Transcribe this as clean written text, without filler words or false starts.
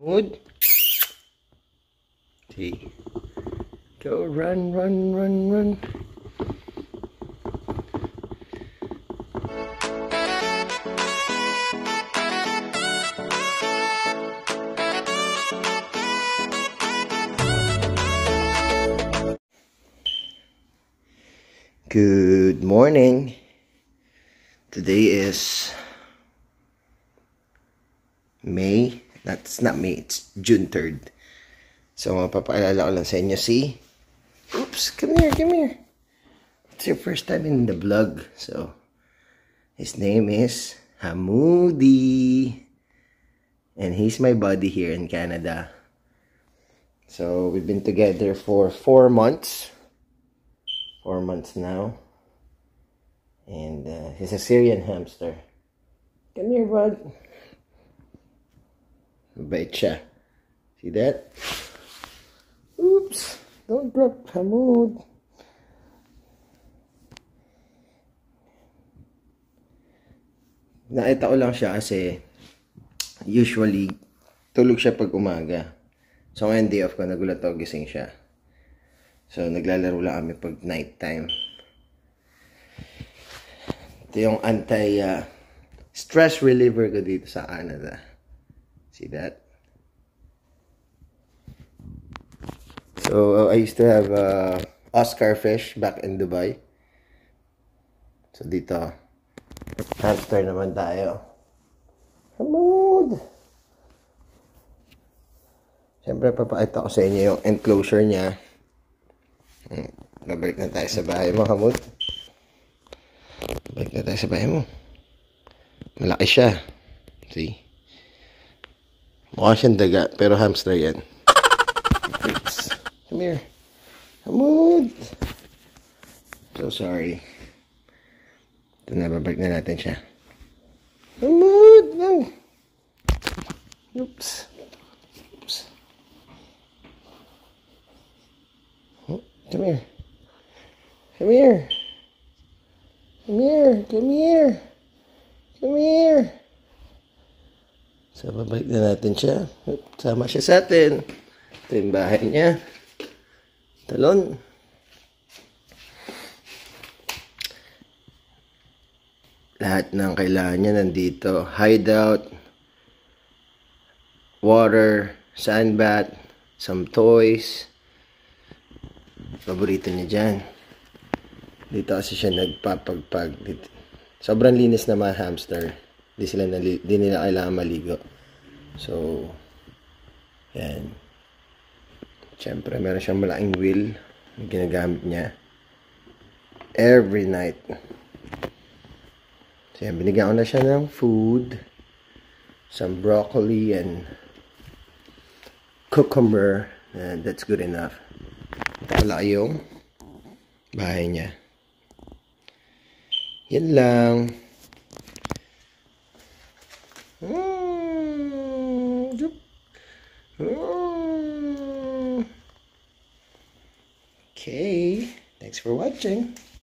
Good. See. Go run, run, run, run. Good morning. Today is May. That's not May, it's June 3rd. So, mapapaalala ko lang sa inyo si... Oops, come here. It's your first time in the vlog. So, his name is Hamoudi. And he's my buddy here in Canada. So, we've been together for 4 months. 4 months now. And he's a Syrian hamster. Come here, bud. Bait siya. See that? Oops. Don't drop Hamoud. Nakita ko lang siya kasi usually tulog siya pag umaga. So ngayon day off ko, nagulat ako, gising siya. So, naglalaro lang kami pag night time. Ito yung stress reliever ko dito sa Canada. See that? So, I used to have Oscar fish back in Dubai. So, dito, hamster naman tayo. Hamoud! Siyempre, papakita ko sa inyo yung enclosure niya. Babalik na tayo sa bahay mo, Hamoud. Babalik na tayo sa bahay mo. Malaki siya. See? Mukha siyang daga, pero hamster yan. Come here. Hamoud! So sorry. Ito na, babalik na natin siya. Hamoud! No! Oops. Come here. Come here. Come here. Come here. Come here. So, babalik na natin siya. Sama siya sa atin. Ito yung bahay niya. Talon. Lahat ng kailangan niya nandito. Hideout. Water. Sandbat. Some toys. Paborito niya dyan. Dito kasi siya nagpapagpag. Sobrang linis na mga hamster. Di nila kailangan maligo. So, yan. Siyempre, meron siyang malaking wheel na ginagamit niya every night. So, yan. Binigyan ko na siya ng food. Some broccoli and cucumber. And that's good enough. Wala yung bahay niya. Yan lang. Okay. Thanks for watching.